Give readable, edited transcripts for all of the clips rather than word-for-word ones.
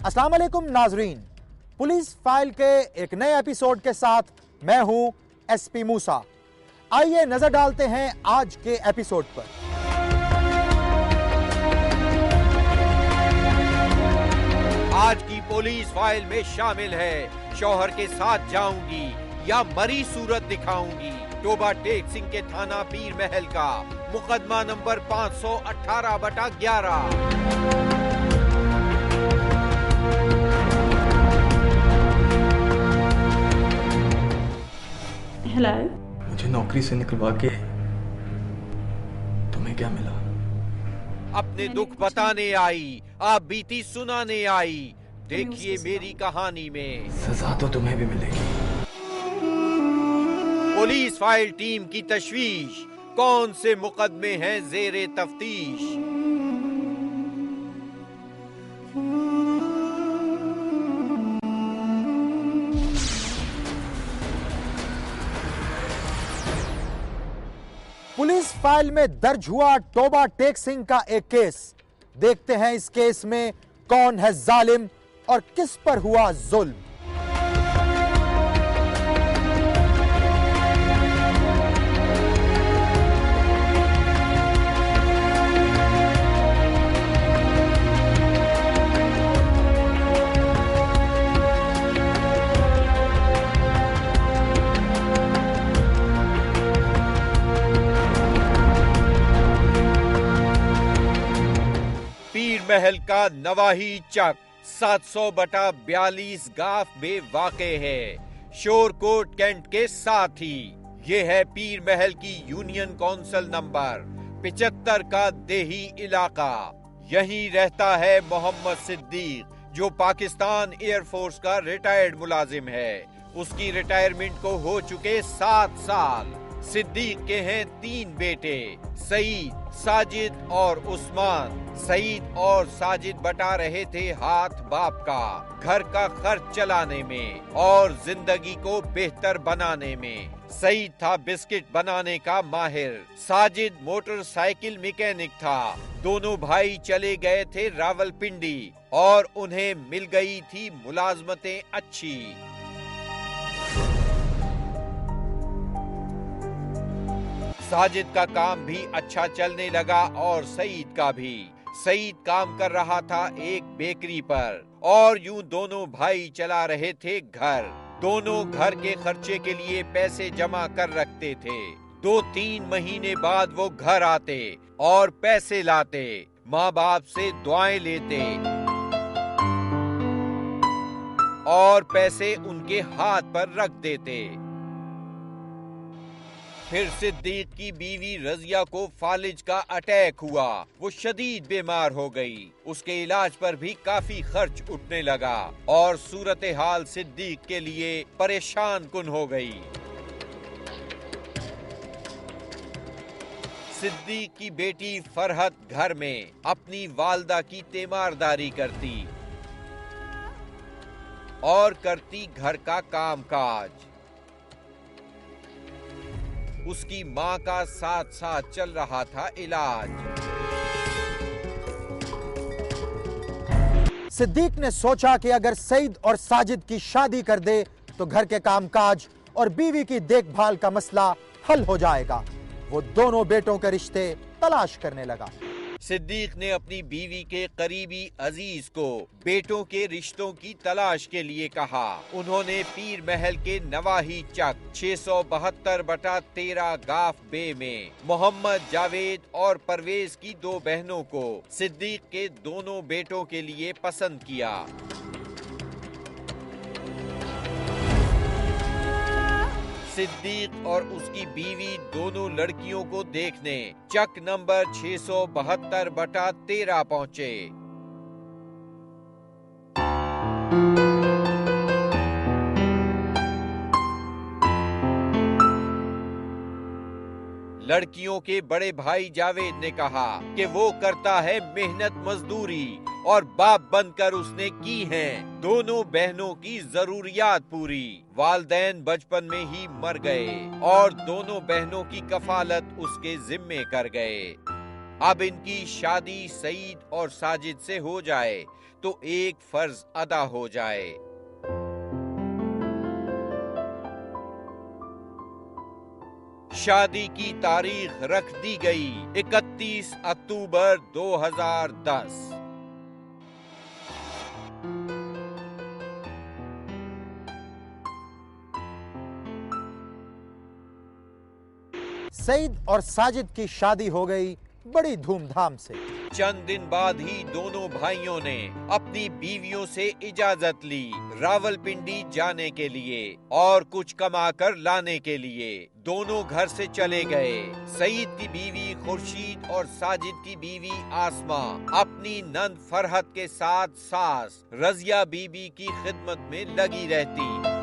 अस्सलाम वालेकुम नाजरीन, पुलिस फाइल के एक नए एपिसोड के साथ मैं हूं एसपी मूसा। आइए नजर डालते हैं आज के एपिसोड पर। आज की पुलिस फाइल में शामिल है शौहर के साथ जाऊंगी या मरी सूरत दिखाऊंगी। टोबा टेक सिंह के थाना पीर महल का मुकदमा नंबर 518/11। हेलो। मुझे नौकरी से निकलवा के तुम्हें क्या मिला? अपने दुख बताने आई, आप बीती सुनाने आई। देखिए मेरी कहानी में सजा तो तुम्हें भी मिलेगी। पुलिस फाइल टीम की तशवीश, कौन से मुकदमे हैं जेरे तफ्तीश। पुलिस फाइल में दर्ज हुआ टोबा टेक सिंह का एक केस। देखते हैं इस केस में कौन है जालिम और किस पर हुआ जुल्म। पीर महल का नवाही चक 700/42 गाफ में वाक़े है, शोरकोट कैंट के साथ ही। ये है पीर महल की यूनियन काउंसिल नंबर 75 का देही इलाका। यहीं रहता है मोहम्मद सिद्दीक, जो पाकिस्तान एयरफोर्स का रिटायर्ड मुलाजिम है। उसकी रिटायरमेंट को हो चुके 7 साल। सिद्दीक के हैं 3 बेटे, सईद, साजिद और उस्मान। सईद और साजिद बटा रहे थे हाथ बाप का, घर का खर्च चलाने में और जिंदगी को बेहतर बनाने में। सईद था बिस्किट बनाने का माहिर, साजिद मोटरसाइकिल मैकेनिक था। दोनों भाई चले गए थे रावलपिंडी और उन्हें मिल गई थी मुलाजमतें अच्छी। साजिद का काम भी अच्छा चलने लगा और सईद का भी। सईद काम कर रहा था एक बेकरी पर और यूं दोनों भाई चला रहे थे घर। दोनों घर के खर्चे के लिए पैसे जमा कर रखते थे। 2-3 महीने बाद वो घर आते और पैसे लाते, माँ बाप से दुआएं लेते और पैसे उनके हाथ पर रख देते। फिर सिद्दीक की बीवी रजिया को फालिज का अटैक हुआ। वो शदीद बीमार हो गई। उसके इलाज पर भी काफी खर्च उठने लगा और सूरत हाल सिद्दीक के लिए परेशान कुन हो गई। सिद्दीक की बेटी फरहत घर में अपनी वालदा की तीमारदारी करती और करती घर का कामकाज। उसकी माँ का साथ साथ चल रहा था इलाज। सिद्दीक ने सोचा कि अगर सईद और साजिद की शादी कर दे तो घर के कामकाज और बीवी की देखभाल का मसला हल हो जाएगा। वो दोनों बेटों के रिश्ते तलाश करने लगा। सिद्दीक ने अपनी बीवी के करीबी अजीज को बेटों के रिश्तों की तलाश के लिए कहा। उन्होंने पीर महल के नवाही चक 672/13 गाफ बे में मोहम्मद जावेद और परवेज की 2 बहनों को सिद्दीक के दोनों बेटों के लिए पसंद किया। सिद्दीक और उसकी बीवी दोनों लड़कियों को देखने चक नंबर 672/13 पहुंचे। लड़कियों के बड़े भाई जावेद ने कहा कि वो करता है मेहनत मजदूरी और बाप बनकर उसने की हैं दोनों बहनों की जरूरियात पूरी। वालदैन बचपन में ही मर गए और दोनों बहनों की कफालत उसके जिम्मे कर गए। अब इनकी शादी सईद और साजिद से हो जाए तो एक फर्ज अदा हो जाए। शादी की तारीख रख दी गई 31 अक्टूबर 2010। सईद और साजिद की शादी हो गई बड़ी धूमधाम से। चंद दिन बाद ही दोनों भाइयों ने अपनी बीवियों से इजाजत ली रावलपिंडी जाने के लिए और कुछ कमाकर लाने के लिए। दोनों घर से चले गए। सईद की बीवी खुर्शीद और साजिद की बीवी आसमा अपनी नंद फरहत के साथ सास रजिया बीबी की खिदमत में लगी रहती।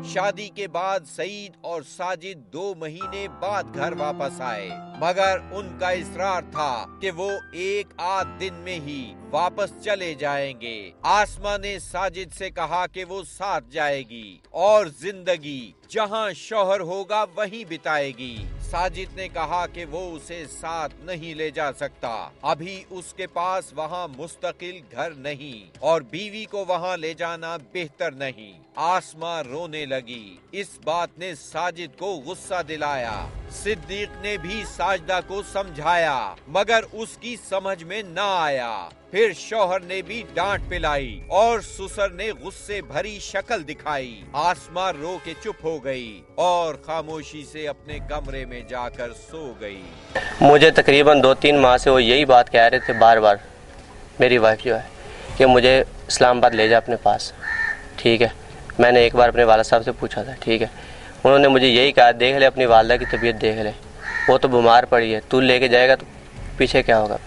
शादी के बाद सईद और साजिद 2 महीने बाद घर वापस आए, मगर उनका इसरार था कि वो 1 आध दिन में ही वापस चले जाएंगे। आसमा ने साजिद से कहा कि वो साथ जाएगी और जिंदगी जहां शौहर होगा वहीं बिताएगी। साजिद ने कहा कि वो उसे साथ नहीं ले जा सकता, अभी उसके पास वहां मुस्तकिल घर नहीं और बीवी को वहां ले जाना बेहतर नहीं। आसमा रोने लगी। इस बात ने साजिद को गुस्सा दिलाया। सिद्दीक ने भी साजदा को समझाया, मगर उसकी समझ में न आया। फिर शौहर ने भी डांट पिलाई और ससुर ने गुस्से भरी शक्ल दिखाई। आसमा रो के चुप हो गई और खामोशी से अपने कमरे में जाकर सो गई। मुझे तकरीबन 2-3 माह से वो यही बात कह रहे थे बार बार, मेरी वाइफ जो है, कि मुझे इस्लामाबाद ले जा अपने पास। ठीक है, मैंने एक बार अपने वालिद साहब से पूछा था। ठीक है, उन्होंने मुझे यही कहा, देख ले अपनी वालिदा की तबीयत देख ले, वो तो बीमार पड़ी है, तू लेके जाएगा तो पीछे क्या होगा।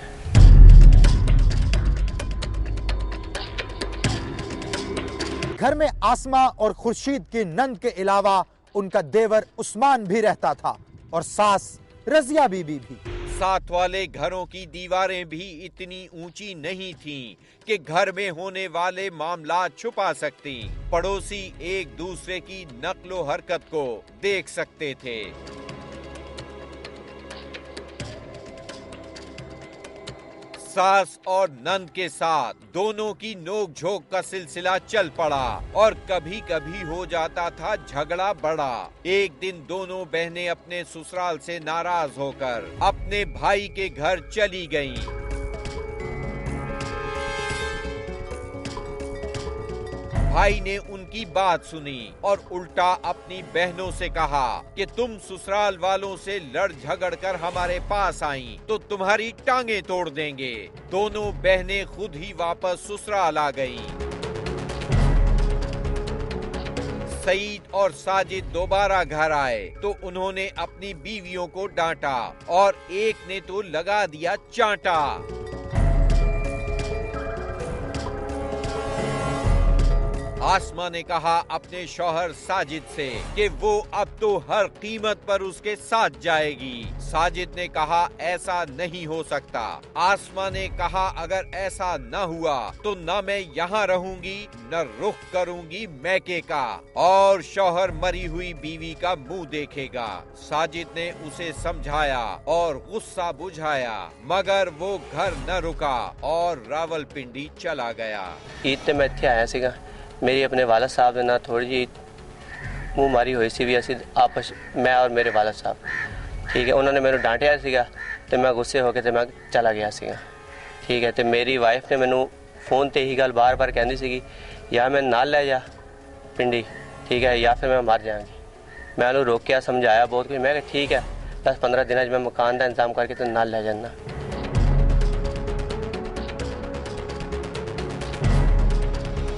घर में आसमा और खुर्शीद की नंद के अलावा उनका देवर उस्मान भी रहता था और सास रजिया बीबी भी। साथ वाले घरों की दीवारें भी इतनी ऊंची नहीं थीं कि घर में होने वाले मामला छुपा सकती। पड़ोसी एक दूसरे की नक्लो हरकत को देख सकते थे। सास और नंद के साथ दोनों की नोक-झोंक का सिलसिला चल पड़ा और कभी कभी हो जाता था झगड़ा बड़ा। एक दिन दोनों बहनें अपने ससुराल से नाराज होकर अपने भाई के घर चली गईं। भाई ने उनकी बात सुनी और उल्टा अपनी बहनों से कहा कि तुम ससुराल वालों से लड़ झगड़ कर हमारे पास आई तो तुम्हारी टांगे तोड़ देंगे। दोनों बहनें खुद ही वापस ससुराल आ गईं। सईद और साजिद दोबारा घर आए तो उन्होंने अपनी बीवियों को डांटा और एक ने तो लगा दिया चांटा। आसमा ने कहा अपने शौहर साजिद से कि वो अब तो हर कीमत पर उसके साथ जाएगी। साजिद ने कहा ऐसा नहीं हो सकता। आसमा ने कहा अगर ऐसा न हुआ तो न मैं यहाँ रहूंगी न रुख करूंगी मैके का और शौहर मरी हुई बीवी का मुंह देखेगा। साजिद ने उसे समझाया और गुस्सा बुझाया, मगर वो घर न रुका और रावलपिंडी चला गया। ईद ते मैं इत्थे आया सीगा, मेरी अपने वालिद साहब ने ना थोड़ी जी मुँह मारी हुई सी भी असी आपस मैं और मेरे वालिद साहब। ठीक है, उन्होंने मैंने डांटिया सीगा तो मैं गुस्से होके ते मैं चला गया सीगा। ठीक है, तो मेरी वाइफ ने मैनू फोन ते ही गल बार बार कहती सीगी या मैं नाल ले जा पिंडी, ठीक है, या फिर मैं मर जाऊंगी। मैं उन्होंने रोकिया, समझाया बहुत कुछ। मैं ठीक है 10-15 दिन मैं मकान का इंतजाम करके तो नाल ले जाना।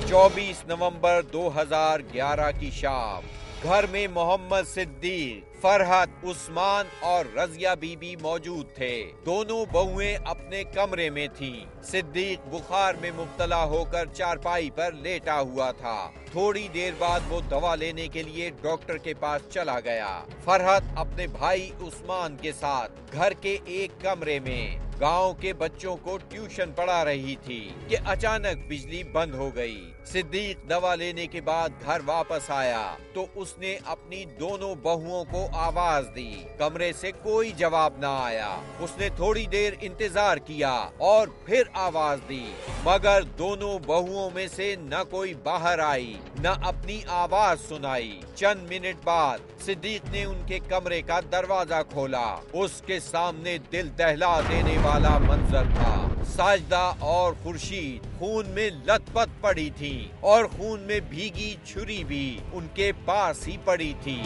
24 नवंबर 2011 की शाम घर में मोहम्मद सिद्दीक, फरहत, उस्मान और रजिया बीबी मौजूद थे। दोनों बहुएं अपने कमरे में थीं। सिद्दीक बुखार में मुब्तला होकर चारपाई पर लेटा हुआ था। थोड़ी देर बाद वो दवा लेने के लिए डॉक्टर के पास चला गया। फरहत अपने भाई उस्मान के साथ घर के एक कमरे में गांव के बच्चों को ट्यूशन पढ़ा रही थी कि अचानक बिजली बंद हो गई। सिद्दीक दवा लेने के बाद घर वापस आया तो उसने अपनी दोनों बहुओं को आवाज दी। कमरे से कोई जवाब न आया। उसने थोड़ी देर इंतजार किया और फिर आवाज दी, मगर दोनों बहुओं में से न कोई बाहर आई न अपनी आवाज सुनाई। चंद मिनट बाद सिद्दीक ने उनके कमरे का दरवाजा खोला। उसके सामने दिल दहला देने वाला मंजर था। साजिदा और खुर्शीद खून में लथपथ पड़ी थी और खून में भीगी छुरी भी उनके पास ही पड़ी थी।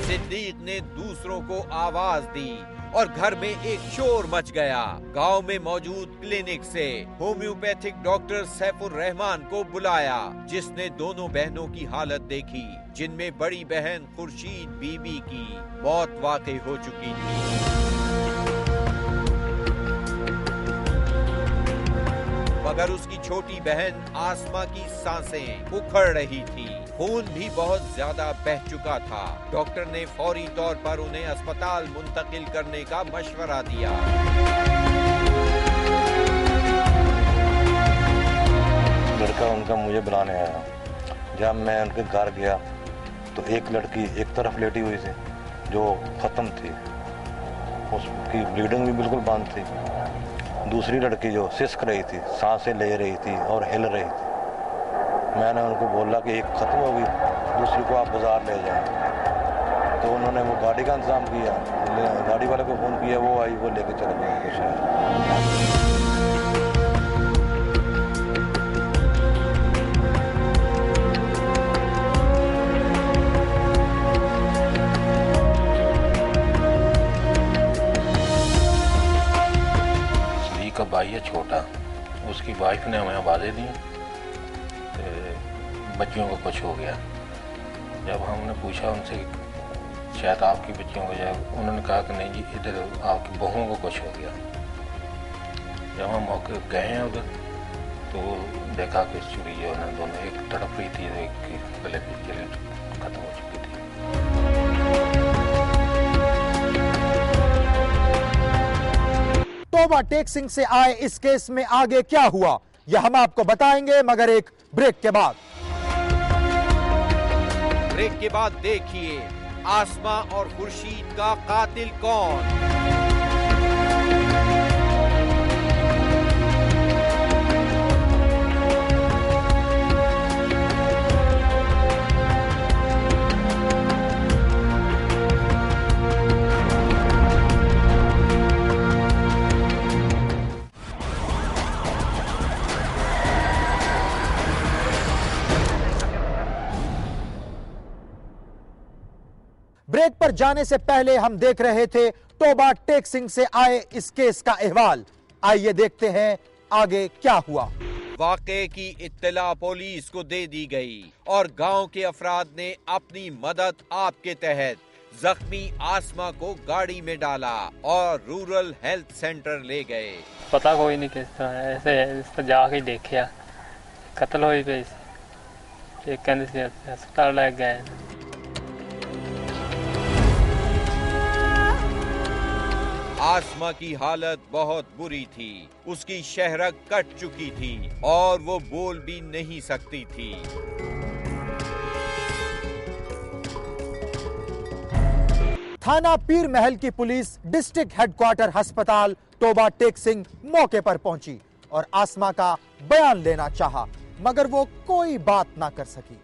सिद्दीक ने दूसरों को आवाज दी और घर में एक शोर मच गया। गांव में मौजूद क्लिनिक से होम्योपैथिक डॉक्टर सैफुर रहमान को बुलाया, जिसने दोनों बहनों की हालत देखी, जिनमें बड़ी बहन खुर्शीद बीबी की मौत वाक़ई हो चुकी थी। मगर उसकी छोटी बहन आसमा की सांसें उखड़ रही थी। खून भी बहुत ज्यादा बह चुका था। डॉक्टर ने फौरी तौर पर उन्हें अस्पताल मुंतकिल करने का मशवरा दिया। लड़का उनका मुझे बुलाने आया। जब मैं उनके घर गया तो एक लड़की एक तरफ लेटी हुई थी जो खत्म थी, उसकी ब्लीडिंग भी बिल्कुल बंद थी। दूसरी लड़की जो सिसक रही थी, सांसें ले रही थी और हिल रही थी। मैंने उनको बोला कि एक खत्म हो गई, दूसरी को आप बाजार ले जाएं। तो उन्होंने वो गाड़ी का इंतजाम किया, गाड़ी वाले को फ़ोन किया, वो आई, वो लेके चले गए। का भाई है छोटा, उसकी वाइफ ने हमें आवाज़ें दी, बच्चियों को कुछ हो गया। जब हमने पूछा उनसे शायद आपकी बच्चियों को जाए, उन्होंने कहा कि नहीं जी, इधर आपकी बहुओं को कुछ हो गया। जब हम मौके गए हैं उधर तो देखा कि चूड़ी जो है ना दोनों एक तड़प रही थी, एक की गले की जली खत्म हो चुकी थी। तोबा टेक सिंह से आए इस केस में आगे क्या हुआ, यह हम आपको बताएंगे, मगर एक ब्रेक के बाद। ब्रेक के बाद देखिए आसमा और खुर्शीद का कातिल कौन। ब्रेक पर जाने से पहले हम देख रहे थे तोबा टेक सिंह से आए इस केस का अहवाल। आइए देखते हैं आगे क्या हुआ। वाक़े की इत्तला पुलिस को दे दी गई और गांव के अफराद ने अपनी मदद आपके तहत जख्मी आसमा को गाड़ी में डाला और रूरल हेल्थ सेंटर ले गए। पता कोई नहीं किस तरह, ऐसे जाके देखा कत्ल हो गई, एक कहने से अस्पताल ले गए। आसमा की हालत बहुत बुरी थी, उसकी शहरक कट चुकी थी और वो बोल भी नहीं सकती थी। थाना पीर महल की पुलिस डिस्ट्रिक्ट हेडक्वार्टर अस्पताल तोबा टेक सिंह मौके पर पहुंची और आसमा का बयान लेना चाहा, मगर वो कोई बात ना कर सकी।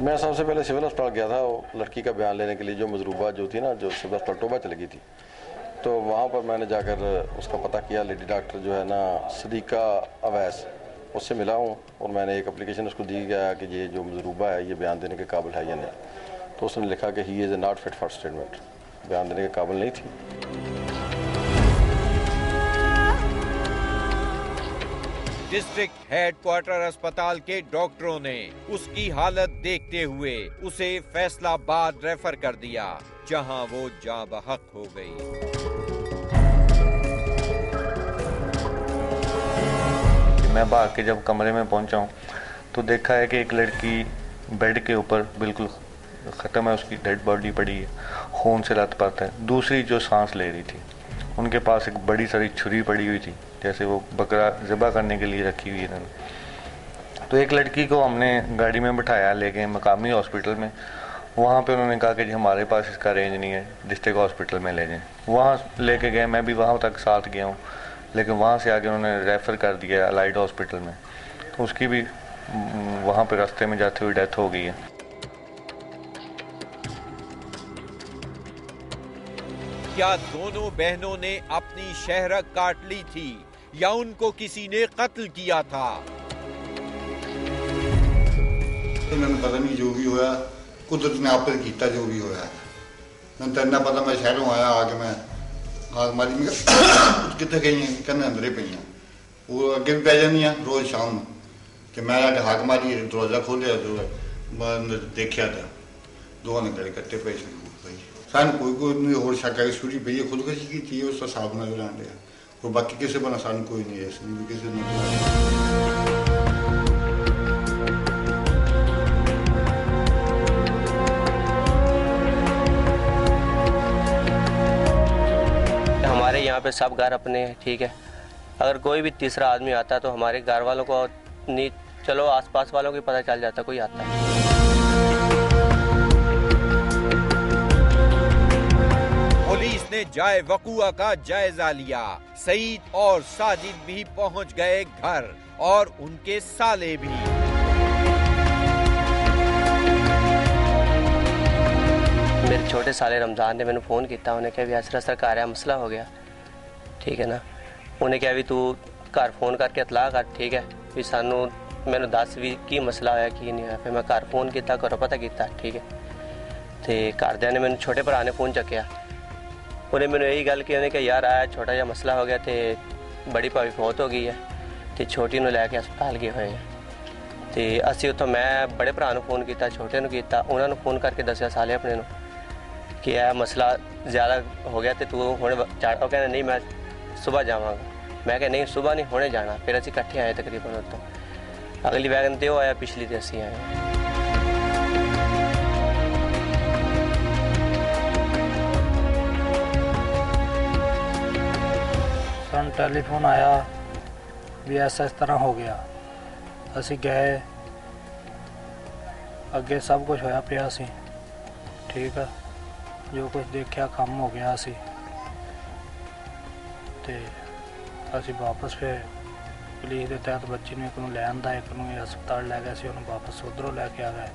मैं सबसे पहले सिविल अस्पताल गया था वो लड़की का बयान लेने के लिए, जो मजरूबा जो थी ना, जो सिविल अस्पताल टोबा चली गई थी। तो वहाँ पर मैंने जाकर उसका पता किया। लेडी डॉक्टर जो है ना सदीका अवैस, उससे मिला हूँ और मैंने एक एप्लीकेशन उसको दी गया कि ये जो मजरूबा है ये बयान देने के काबिल है या नहीं। तो उसने लिखा कि he is not fit for statement, बयान देने के काबिल नहीं थी। डिस्ट्रिक्ट हेडक्वार्टर अस्पताल के डॉक्टरों ने उसकी हालत देखते हुए उसे फैसलाबाद रेफर कर दिया, जहां वो जाँ बहक हो गई। मैं बाहर के जब कमरे में पहुंचा हूं तो देखा है कि एक लड़की बेड के ऊपर बिल्कुल ख़त्म है, उसकी डेड बॉडी पड़ी है, खून से लथपथ है। दूसरी जो सांस ले रही थी उनके पास एक बड़ी सारी छुरी पड़ी हुई थी, जैसे वो बकरा ज़िबा करने के लिए रखी हुई है इन्होंने। तो एक लड़की को हमने गाड़ी में बिठाया, ले गए मकामी हॉस्पिटल में। वहाँ पे उन्होंने कहा कि जी हमारे पास इसका रेंज नहीं है, डिस्ट्रिक्ट हॉस्पिटल में ले जाएं। वहाँ लेके गए, मैं भी वहाँ तक साथ गया हूँ, लेकिन वहाँ से आगे उन्होंने रेफ़र कर दिया अलाइड हॉस्पिटल में। तो उसकी भी वहाँ पे रास्ते में जाते हुए डेथ हो गई है। क्या दोनों बहनों ने अपनी शहरक काट ली थी या उनको किसी ने कत्ल किया था? मैंने पता नहीं, जो भी होया कुदरत ने आप किया, जो भी होया मैं तो इन्ना पता। मैं शहरों आया, आके मैं आग मारी, मैं कितने गई हैं, कहने अंदर ही पई, वो अगे भी पै जानी रोज़ शाम कि मैं आके हाक मारी, दरवाजा खोलिया तो देखा तो दोनों ने गले कट्टे पे। सानू कोई नहीं होर शक है, छुरी पई है, खुदकशी की थी, उस हिसाब नाल जान लिया। कोई बाकी किसी बना सानू कोई नहीं है, इसमें भी किसी ने। हमारे यहाँ पे सब घर अपने हैं, ठीक है। अगर कोई भी तीसरा आदमी आता तो हमारे घर वालों को नहीं, चलो आसपास वालों को पता चल जाता कोई आता है। पुलिस ने जाए वकुआ का जायजा लिया। सईद और साजिद भी पहुंच गए घर और उनके साले भी। मेरे छोटे साले रमजान ने मैंने फ़ोन किया, उन्हें कहा भी असरा सरकार है, मसला हो गया, ठीक है ना। उन्हें कहा भी तू घर फोन करके इतला कर, ठीक है भी सानू मैंने दस भी की मसला होया की नहीं होया। फिर मैं घर फोन किया, घरों पता किया, ठीक है। तो घरदियां ने मैंने छोटे भरा ने फ़ोन चुकया, उन्हें मैंने यही गल की, उन्हें कहा यार आया छोटा जहा मसला हो गया, तो बड़ी भाभी फौत हो गई है, तो छोटी नूं लैके हस्पताल गए हुए हैं। तो असी उत्थों मैं बड़े भरा नूं फ़ोन किया, छोटे नूं किया, उन्होंने फ़ोन करके दसिया साले अपने नूं कि यह मसला ज़्यादा हो गया, तो तू हुणे वो कहने नहीं मैं सुबह जावांगा। मैं कहा नहीं सुबह नहीं, हुणे जाना। फिर असी इकट्ठे आए तकरीबन उत्तों। अगली वैगन तो आया, पिछली तो असी आए। सानू टैलीफोन आया भी ऐसा इस तरह हो गया। असी गए, अगे सब कुछ होया पिया सी, ठीक है। जो कुछ देखा कम हो गया सी, ते असी वापस फिर पुलिस के तहत बच्ची ने एक नूं लै आंदा, एक नूं हस्पताल लै गए, उन्होंने वापस उधरों लैके आ गए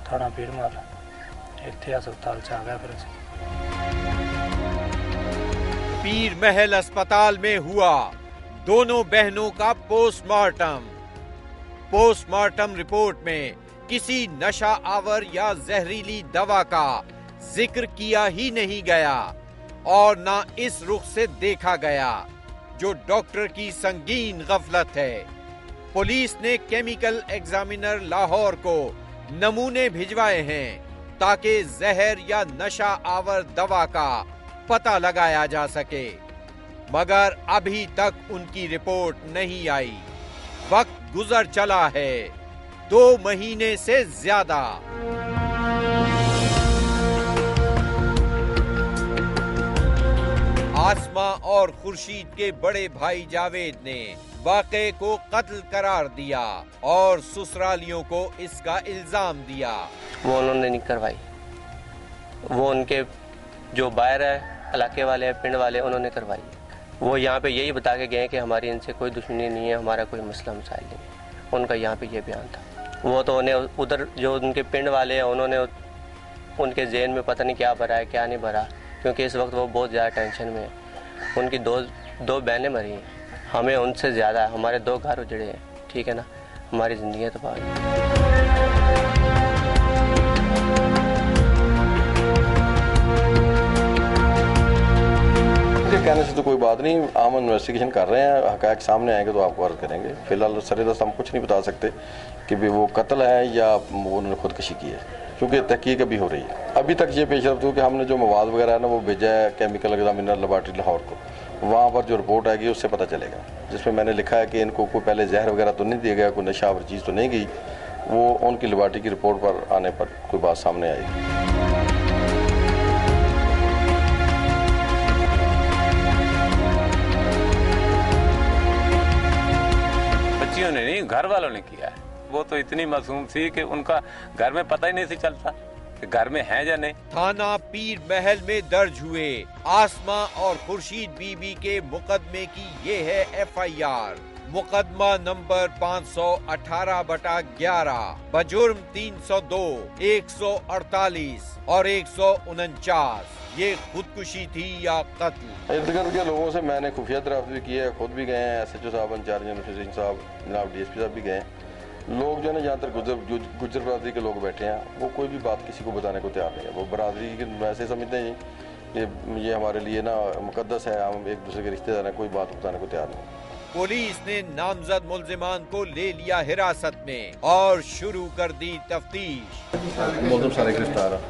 थाना पीरमार, इत्थे हस्पताल च आ गए। फिर असी पीर महल अस्पताल में हुआ दोनों बहनों का पोस्टमार्टम। पोस्टमार्टम रिपोर्ट में किसी नशा आवर या जहरीली दवा का जिक्र किया ही नहीं गया और ना इस रुख से देखा गया, जो डॉक्टर की संगीन गफलत है। पुलिस ने केमिकल एग्जामिनर लाहौर को नमूने भिजवाए हैं ताकि जहर या नशा आवर दवा का पता लगाया जा सके, मगर अभी तक उनकी रिपोर्ट नहीं आई। वक्त गुजर चला है 2 महीने से ज्यादा। आसमा और खुर्शीद के बड़े भाई जावेद ने वाक़े को कत्ल करार दिया और ससुरालियों को इसका इल्जाम दिया। वो उन्होंने नहीं करवाई, वो उनके जो बाहर है इलाके वाले हैं, पिंड वाले, उन्होंने करवाई। वो यहाँ पे यही बता के गए कि हमारी इनसे कोई दुश्मनी नहीं है, हमारा कोई मसला मसाइल नहीं है। उनका यहाँ पे ये बयान था। वो तो उन्हें उधर जो उनके पिंड वाले हैं, उन्होंने उनके जेहन में पता नहीं क्या भरा है क्या नहीं भरा, क्योंकि इस वक्त वो बहुत ज़्यादा टेंशन में है। उनकी दो बहनें मरी हैं, हमें उनसे ज़्यादा हमारे 2 घर उजड़े हैं, ठीक है ना, हमारी ज़िंदगी तबाह है। कहने से तो कोई बात नहीं, हम इन्वेस्टिगेशन कर रहे हैं, हक़ाइक़ सामने आएंगे तो आपको अर्ज करेंगे। फिलहाल सरेदस्त हम कुछ नहीं बता सकते कि भी वो कत्ल है या उन्होंने खुदकशी की है, क्योंकि तहकीक अभी हो रही है। अभी तक ये पेशरफ्त हो कि हमने जो मवाद वगैरह है ना वो भेजा है केमिकल एग्जामिनर लेबॉरेटरी लाहौर को। वहाँ पर जो रिपोर्ट आएगी उससे पता चलेगा, जिसमें मैंने लिखा है कि इनको कोई पहले जहर वगैरह तो नहीं दिया गया, कोई नशावर चीज़ तो नहीं गई। वो उनकी लेबॉरेटरी की रिपोर्ट पर आने पर कोई बात सामने आएगी। बच्चियों ने नहीं, घर वालों ने किया है। वो तो इतनी मासूम थी कि उनका घर में पता ही नहीं से चलता कि घर में है या नहीं। थाना पीर महल में दर्ज हुए आसमा और खुर्शीद बीबी के मुकदमे की ये है FIR। मुकदमा नंबर 518/11 बजुर्म 302, 148 और 149। ये खुदकुशी थी या कत्ल? इर्द गिर्द के लोगों से मैंने खुफिया दराफ्त भी की है, खुद भी गए हैं, SHO साहब, इंचार्ज सिंह साहब, जनाब DSP साहब भी गए। लोग जो है ना, जहाँ तक गुज्जर बरादरी के लोग बैठे हैं, वो कोई भी बात किसी को बताने को तैयार नहीं है। वो बरादरी के वैसे समझते हैं कि ये हमारे लिए ना मुकद्दस है, हम एक दूसरे के रिश्तेदार हैं, कोई बात बताने को तैयार नहीं। पुलिस ने नामजद मुल्जिमान को ले लिया हिरासत में और शुरू कर दी तफ्तीश। मुल्जिम सारे गिरफ्तार हैं,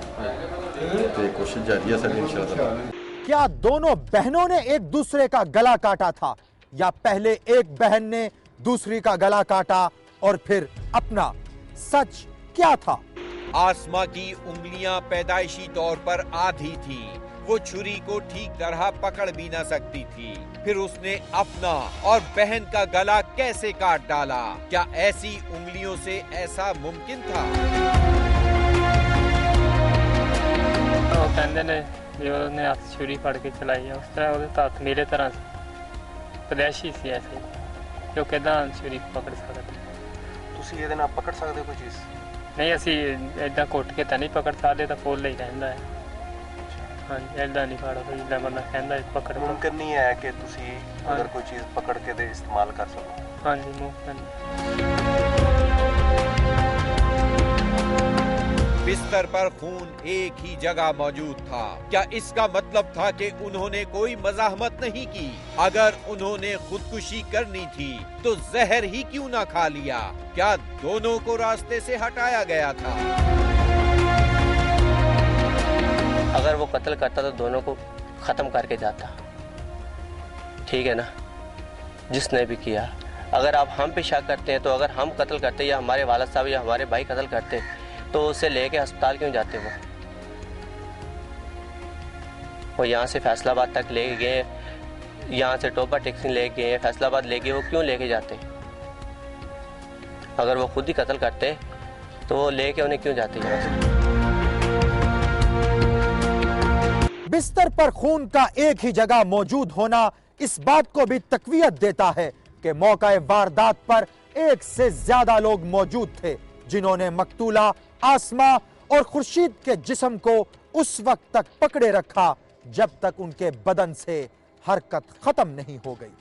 कोशिश जारी है सर इंशाल्लाह। क्या दोनों बहनों ने एक दूसरे का गला काटा था, या पहले एक बहन ने दूसरी का गला काटा और फिर अपना? सच क्या था? आसमा की उंगलियां पैदाइशी तौर पर आधी थी। वो छुरी को ठीक तरह पकड़ भी न सकती थी। फिर उसने अपना और बहन का गला कैसे काट डाला? क्या ऐसी उंगलियों से ऐसा मुमकिन था? ਉਹ ਕਹਿੰਦੇ ਨੇ ਜੇ ਉਹਨੇ ਹੱਥ ਛੁਰੀ ਫੜ ਕੇ ਚਲਾਈ ਆ, ਉਸ ਤਰ੍ਹਾਂ ਉਹਦੇ ਤਾਂ ਹੱਥ ਮੇਰੇ ਤਰ੍ਹਾਂ ਪਦੈਸ਼ੀ ਸੀ ਐਸੇ ਕਿ ਉਹ ਕਿੱਦਾਂ ਛੁਰੀ ਪਕੜ ਸਕਦਾ। ਤੁਸੀਂ ਇਹਦੇ ਨਾਲ ਪਕੜ ਸਕਦੇ ਹੋ ਕੋਈ ਚੀਜ਼? ਨਹੀਂ, ਅਸੀਂ ਇਦਾਂ ਘੁੱਟ ਕੇ ਤਾਂ ਨਹੀਂ ਪਕੜ ਸਕਦੇ, ਤਾਂ ਫੁੱਲ ਹੀ ਰਹਿੰਦਾ ਹੈ। ਹਾਂਜੀ, ਇਦਾਂ ਨਹੀਂ ਫੜ ਹੋਈ, ਜਿੱਦਾਂ ਬੰਦਾ ਕਹਿੰਦਾ ਪਕੜ। ਮੁਮਕਿਨ ਨਹੀਂ ਹੈ ਕਿ ਤੁਸੀਂ ਅਗਰ ਕੋਈ ਚੀਜ਼ ਪਕੜ ਕੇ ਦੇ ਇਸਤੇਮਾਲ ਕਰ ਸਕੋ? ਹਾਂਜੀ, ਮੁਮਕਿਨ। बिस्तर पर खून एक ही जगह मौजूद था। क्या इसका मतलब था कि उन्होंने कोई मज़ाहमत नहीं की? अगर उन्होंने खुदकुशी करनी थी तो जहर ही क्यों ना खा लिया? क्या दोनों को रास्ते से हटाया गया था? अगर वो कत्ल करता तो दोनों को खत्म करके जाता, ठीक है ना? जिसने भी किया, अगर आप हम पे शक करते हैं तो अगर हम कत्ल करते या हमारे वालिद साहब या हमारे भाई कत्ल करते तो उसे लेके अस्पताल क्यों जाते? वो यहाँ से फैसलाबाद तक ले गए, यहाँ से टोपा टैक्सी ले गए, फैसलाबाद ले गए, वो क्यों लेके जाते? अगर वो खुद ही कत्ल करते तो वो लेके उन्हें क्यों जाते यहाँ से? बिस्तर पर खून का एक ही जगह मौजूद होना इस बात को भी तकवीयत देता है कि मौका वारदात पर एक से ज्यादा लोग मौजूद थे जिन्होंने मकतूला आसमा और खुर्शीद के जिस्म को उस वक्त तक पकड़े रखा जब तक उनके बदन से हरकत खत्म नहीं हो गई।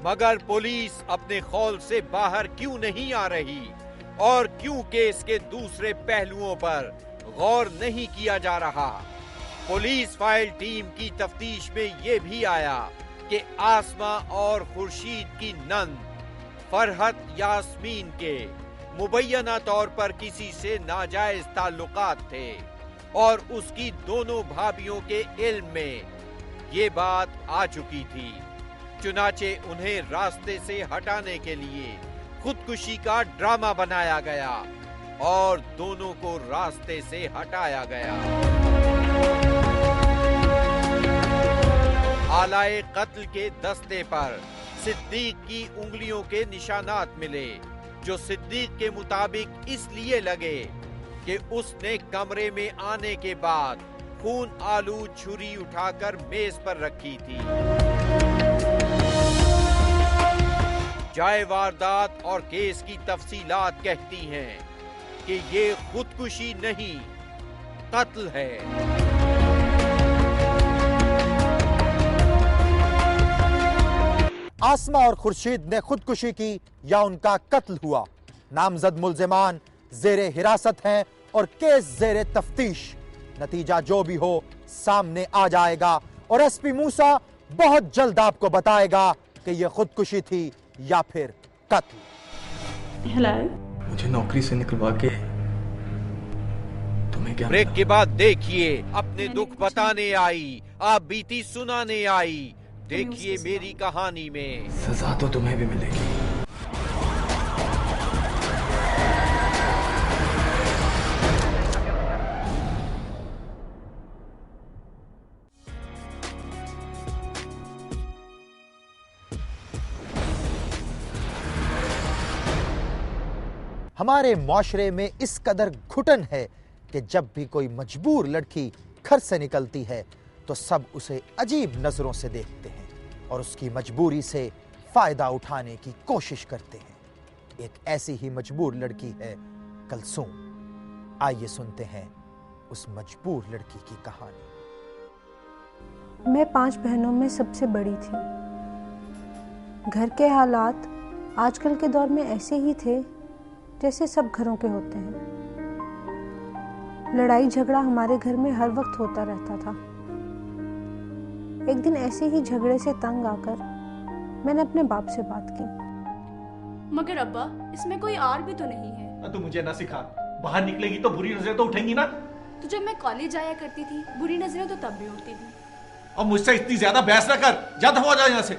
मगर पुलिस अपने खौल से बाहर क्यों नहीं आ रही और क्यों केस के दूसरे पहलुओं पर गौर नहीं किया जा रहा? पुलिस फाइल टीम की तफ्तीश में ये भी आया कि आसमा और खुर्शीद की नंद फरहत यास्मीन के मुबैना तौर पर किसी से नाजायज ताल्लुकात थे और उसकी दोनों भाभियों के इल्म में ये बात आ चुकी थी। चुनाचे उन्हें रास्ते से हटाने के लिए खुदकुशी का ड्रामा बनाया गया और दोनों को रास्ते से हटाया गया। आलाए कत्ल के दस्ते पर सिद्दीक की उंगलियों के निशानात मिले, जो सिद्दीक के मुताबिक इसलिए लगे कि उसने कमरे में आने के बाद खून आलू छुरी उठाकर मेज पर रखी थी। जाए वारदात और केस की तफसीलात कहती हैं कि ये खुदकुशी नहीं, कत्ल है। आसमा और खुर्शीद ने खुदकुशी की या उनका कत्ल हुआ? नामजद मुल्जिमान जेरे हिरासत हैं और केस जेरे तफ्तीश। नतीजा जो भी हो सामने आ जाएगा और एसपी मूसा बहुत जल्द आपको बताएगा कि यह खुदकुशी थी या फिर कत्ल। हेलो, मुझे नौकरी से निकलवा के तुम्हें क्या? ब्रेक के बाद देखिए अपने दुख बताने आई, आप बीती सुनाने आई। देखिए मेरी कहानी में सजा तो तुम्हें भी मिलेगी। हमारे माशरे में इस कदर घुटन है कि जब भी कोई मजबूर लड़की घर से निकलती है तो सब उसे अजीब नजरों से देखते हैं और उसकी मजबूरी से फायदा उठाने की कोशिश करते हैं। एक ऐसी ही मजबूर लड़की है कलसूम। आइए सुनते हैं उस मजबूर लड़की की कहानी। मैं 5 बहनों में सबसे बड़ी थी। घर के हालात आजकल के दौर में ऐसे ही थे जैसे सब घरों के होते हैं। लड़ाई झगड़ा हमारे घर में हर वक्त होता रहता था। एक दिन ऐसे ही झगड़े से तंग आकर मैंने अपने बाप से बात की। मगर अब्बा, इसमें कोई आर भी तो नहीं है। तू मुझे ना सिखा, बाहर निकलेगी तो बुरी नजरें तो उठेंगी ना। तो जब मैं कॉलेज आया करती थी बुरी नजरें तो तब भी उठती थी। अब मुझसे इतनी ज्यादा बहस ना कर, जा दफा जा यहाँ से।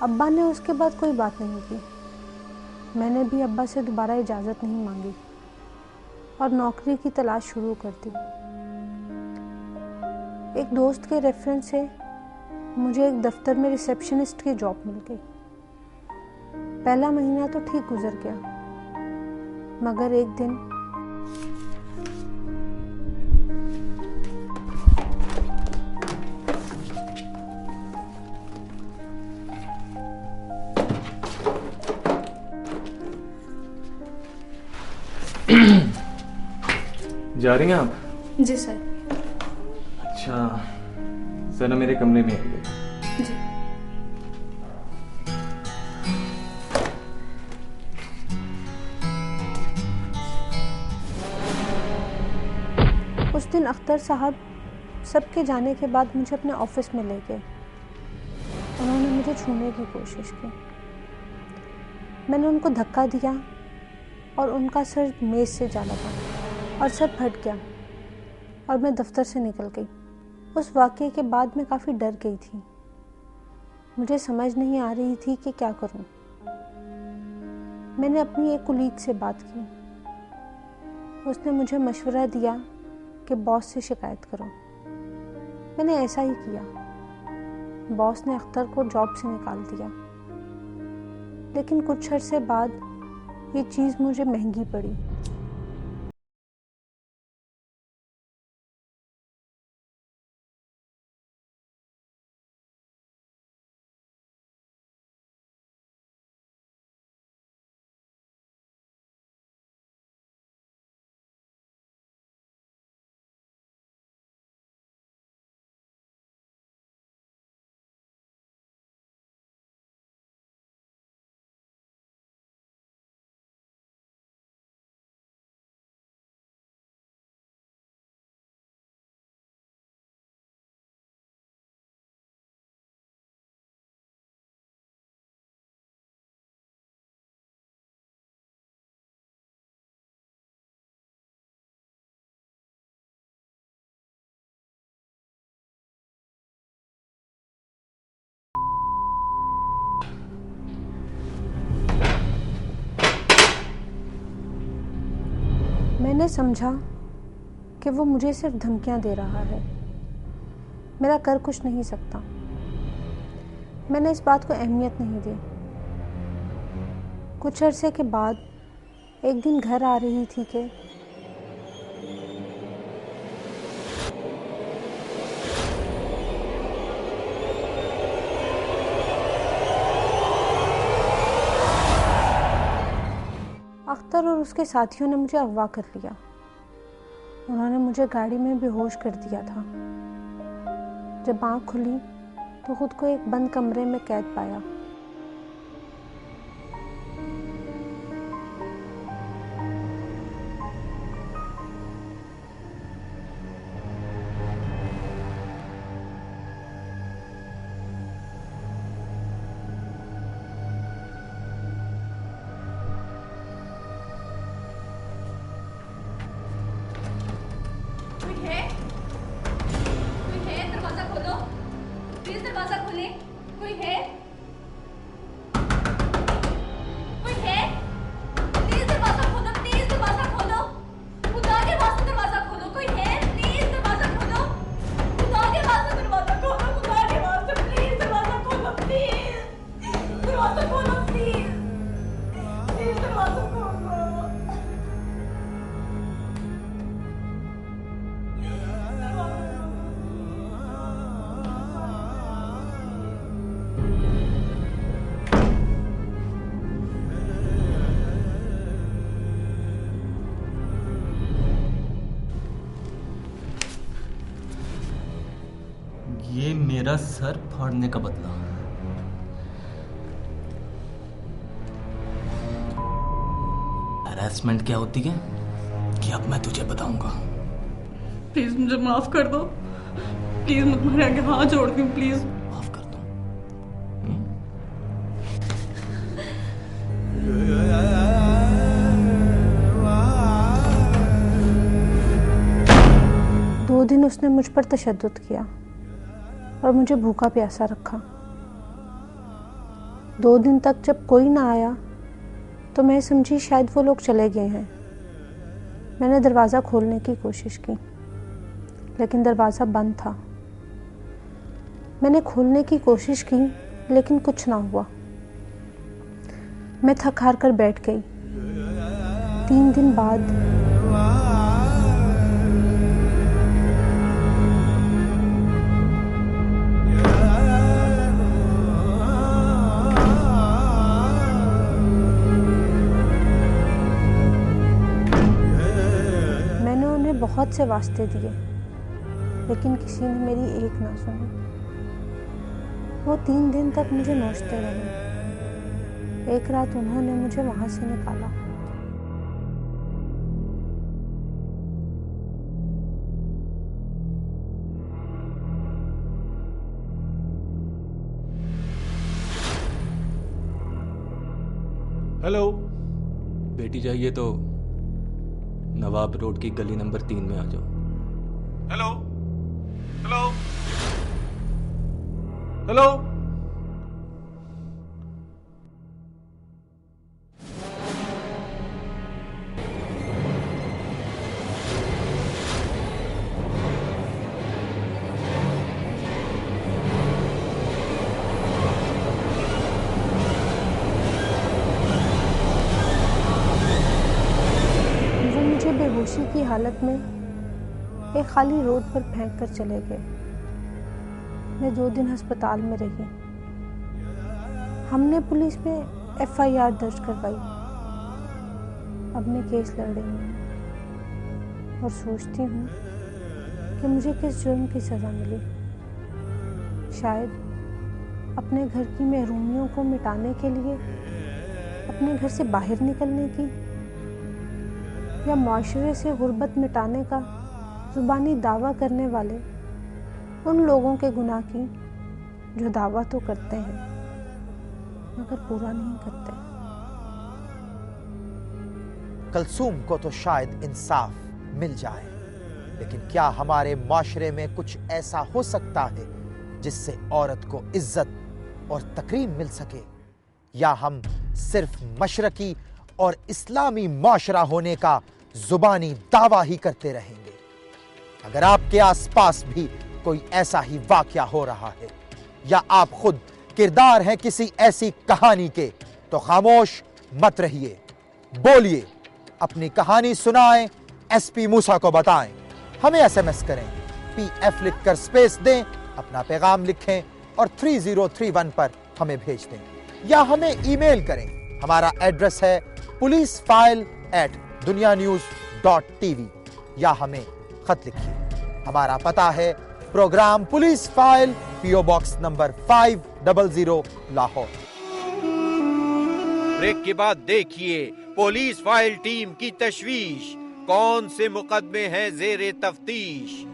अब्बा ने उसके बाद कोई बात नहीं की। मैंने भी अब्बा से दोबारा इजाज़त नहीं मांगी और नौकरी की तलाश शुरू कर दी। एक दोस्त के रेफरेंस से मुझे एक दफ्तर में रिसेप्शनिस्ट की जॉब मिल गई। पहला महीना तो ठीक गुजर गया, मगर एक दिन जा रही हैं आप? जी सर। अच्छा, जरा मेरे कमरे में आइए। जी। उस दिन अख्तर साहब सबके जाने के बाद मुझे अपने ऑफिस में ले गए। उन्होंने मुझे छूने की कोशिश की। मैंने उनको धक्का दिया और उनका सर मेज से जा लगा और सब फट गया और मैं दफ्तर से निकल गई। उस वाक़ये के बाद मैं काफ़ी डर गई थी। मुझे समझ नहीं आ रही थी कि क्या करूं। मैंने अपनी एक कुलीग से बात की। उसने मुझे मशवरा दिया कि बॉस से शिकायत करो। मैंने ऐसा ही किया। बॉस ने अख्तर को जॉब से निकाल दिया, लेकिन कुछ अरसे बाद ये चीज़ मुझे महंगी पड़ी। मैंने समझा कि वो मुझे सिर्फ धमकियां दे रहा है, मेरा कर कुछ नहीं सकता। मैंने इस बात को अहमियत नहीं दी। कुछ अरसे के बाद एक दिन घर आ रही थी कि अख्तर और उसके साथियों ने मुझे अगवा कर लिया। उन्होंने मुझे गाड़ी में बेहोश कर दिया था। जब आँख खुली तो खुद को एक बंद कमरे में कैद पाया। दरवाजा खोलो, प्लीज दरवाजा खोलें। कोई है? मेरा सर फाड़ने का बदला। हैरेसमेंट क्या होती है कि अब मैं तुझे बताऊंगा। प्लीज मुझे माफ कर दो, प्लीज मैं तुम्हारे आगे हाथ जोड़ती हूँ, प्लीज माफ कर दो। 2 दिन उसने मुझ पर तशद्दुद किया और मुझे भूखा प्यासा रखा। 2 दिन तक जब कोई ना आया तो मैं समझी शायद वो लोग चले गए हैं। मैंने दरवाज़ा खोलने की कोशिश की लेकिन दरवाज़ा बंद था। मैंने खोलने की कोशिश की लेकिन कुछ ना हुआ। मैं थक हार कर बैठ गई। 3 दिन बाद बहुत से वास्ते दिए लेकिन किसी ने मेरी एक ना सुनी। वो 3 दिन तक मुझे नोचते रहे। एक रात उन्होंने मुझे वहां से निकाला। हेलो। बेटी चाहिए तो नवाब रोड की गली नंबर 3 में आ जाओ। Hello hello hello. बेहोशी की हालत में एक खाली रोड पर फेंक कर चले गए। मैं 2 दिन अस्पताल में रही। हमने पुलिस में FIR दर्ज करवाई। अब मैं केस लड़ रही हूँ और सोचती हूँ कि मुझे किस जुर्म की सज़ा मिली। शायद अपने घर की महरूमियों को मिटाने के लिए अपने घर से बाहर निकलने की, या माशरे से गुर्बत मिटाने का ज़ुबानी दावा करने वाले उन लोगों के गुनाह की जो दावा तो करते हैं मगर पूरा नहीं करते। कलसूम को तो शायद इंसाफ मिल जाए, लेकिन क्या हमारे माशरे में कुछ ऐसा हो सकता है जिससे औरत को इज्जत और तकरीम मिल सके? या हम सिर्फ मशरकी और इस्लामी माशरा होने का जुबानी दावा ही करते रहेंगे? अगर आपके आसपास भी कोई ऐसा ही वाकया हो रहा है या आप खुद किरदार हैं किसी ऐसी कहानी के, तो खामोश मत रहिए, बोलिए, अपनी कहानी सुनाएं, SP मूसा को बताएं। हमें SMS करें, PF लिखकर स्पेस दें, अपना पैगाम लिखें और 3031 पर हमें भेज दें, या हमें ईमेल करें। हमारा एड्रेस है policeFile@dunyanews.tv, या हमें खत लिखिए। हमारा पता है programme police file, PO box number 500 Lahore. Break के बाद देखिए पुलिस फाइल टीम की तशवीश, कौन से मुकदमे हैं जेरे तफ्तीश।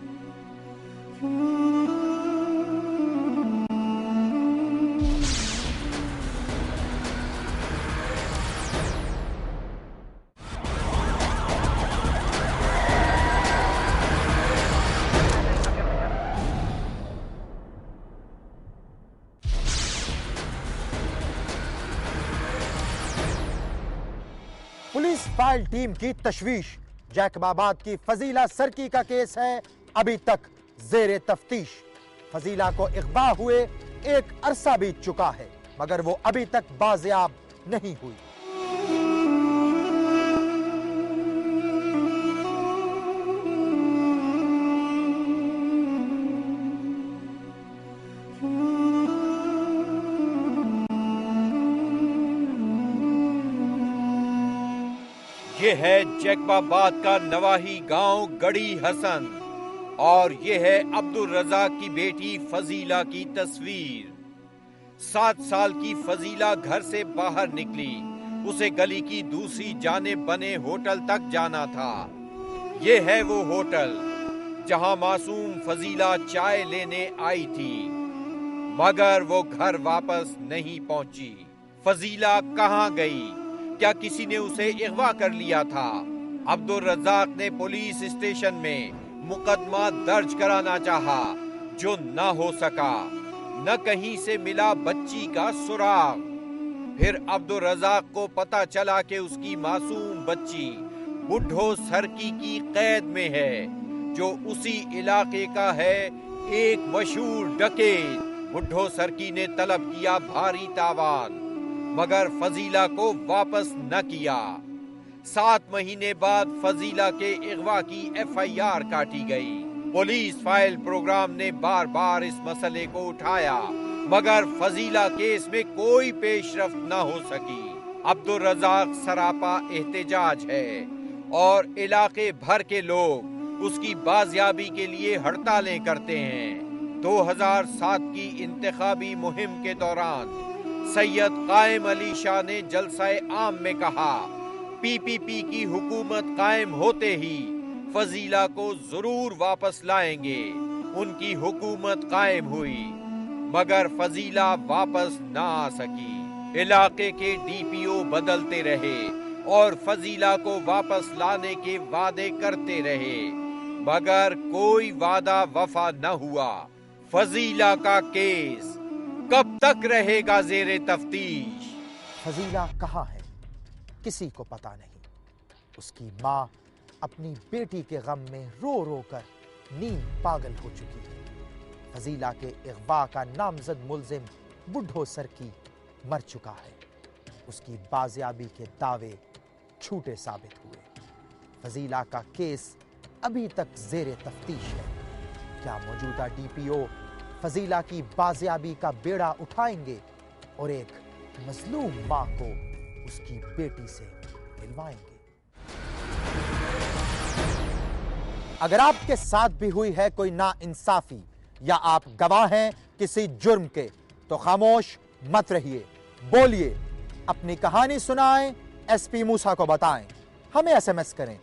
पुलिस फाइल टीम की तशवीश, जैकबाबाद की फजीला सरकी का केस है अभी तक जेरे तफ्तीश। फजीला को इग़वा हुए एक अरसा बीत चुका है मगर वो अभी तक बाजियाब नहीं हुई। ये है जैकबाबाद का नवाही गांव गड़ी हसन। और ये है अब्दुल रज़ाक की बेटी फजीला की तस्वीर। 7 साल की फजीला घर से बाहर निकली। उसे गली की दूसरी जानिब बने होटल तक जाना था। ये है वो होटल जहां मासूम फजीला चाय लेने आई थी, मगर वो घर वापस नहीं पहुंची। फजीला कहां गई? क्या किसी ने उसे अगवा कर लिया था? अब्दुल रज़ाक ने पुलिस स्टेशन में मुकदमा दर्ज कराना चाहा, जो न हो सका। न कहीं से मिला बच्ची का सुराग। फिर अब्दुल रज़ाक को पता चला कि उसकी मासूम बच्ची बुढ़ो सरकी की कैद में है, जो उसी इलाके का है एक मशहूर डकैत। बुढ़ो सरकी ने तलब किया भारी तावान, मगर फजीला को वापस न किया। 7 महीने बाद फजीला के अगवा की FIR काटी गई। पुलिस फाइल प्रोग्राम ने बार बार इस मसले को उठाया, मगर फजीला केस में कोई पेशरफ्त न हो सकी। अब्दुल रज़ाक सरापा एहतजाज है और इलाके भर के लोग उसकी बाजियाबी के लिए हड़तालें करते हैं। 2007 की इंतखाबी मुहिम के दौरान सैयद कायम अली शाह ने जलसाए आम में कहा, PPP की हुकूमत कायम होते ही फजीला को जरूर वापस लाएंगे। उनकी हुकूमत कायम हुई, मगर फजीला वापस ना आ सकी। इलाके के DPO बदलते रहे और फजीला को वापस लाने के वादे करते रहे, मगर कोई वादा वफा न हुआ। फजीला का केस कब तक रहेगा जेरे तफ्तीश? फजीला कहाँ है, किसी को पता नहीं। उसकी माँ अपनी बेटी के गम में रो रो कर नींद पागल हो चुकी है। फजीला के अगवा का नामजद मुल्जिम बुढ़ो सरकी मर चुका है। उसकी बाजियाबी के दावे झूठे साबित हुए। फजीला का केस अभी तक जेरे तफ्तीश है। क्या मौजूदा DPO फजीला की बाजियाबी का बेड़ा उठाएंगे और एक मजलूम मां को उसकी बेटी से मिलवाएंगे? अगर आपके साथ भी हुई है कोई नाइंसाफी या आप गवाह हैं किसी जुर्म के, तो खामोश मत रहिए, बोलिए, अपनी कहानी सुनाएं, SP मूसा को बताएं। हमें SMS करें,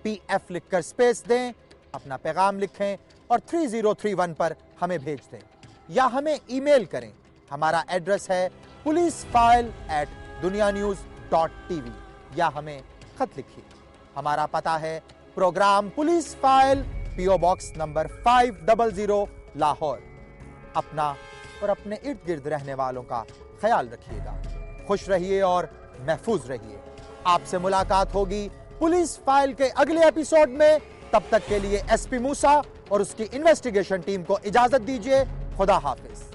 PF लिखकर स्पेस दें, अपना पैगाम लिखें और 3031 पर हमें भेज दें, या हमें ईमेल करें। हमारा एड्रेस है policeFile@dunianews.tv, या हमें खत लिखिए। हमारा पता है programme police file, PO box number 500 Lahore. अपना और अपने इर्द गिर्द रहने वालों का ख्याल रखिएगा। खुश रहिए और महफूज रहिए। आपसे मुलाकात होगी पुलिस फाइल के अगले एपिसोड में। तब तक के लिए SP मूसा और उसकी इन्वेस्टिगेशन टीम को इजाजत दीजिए। खुदा हाफिज।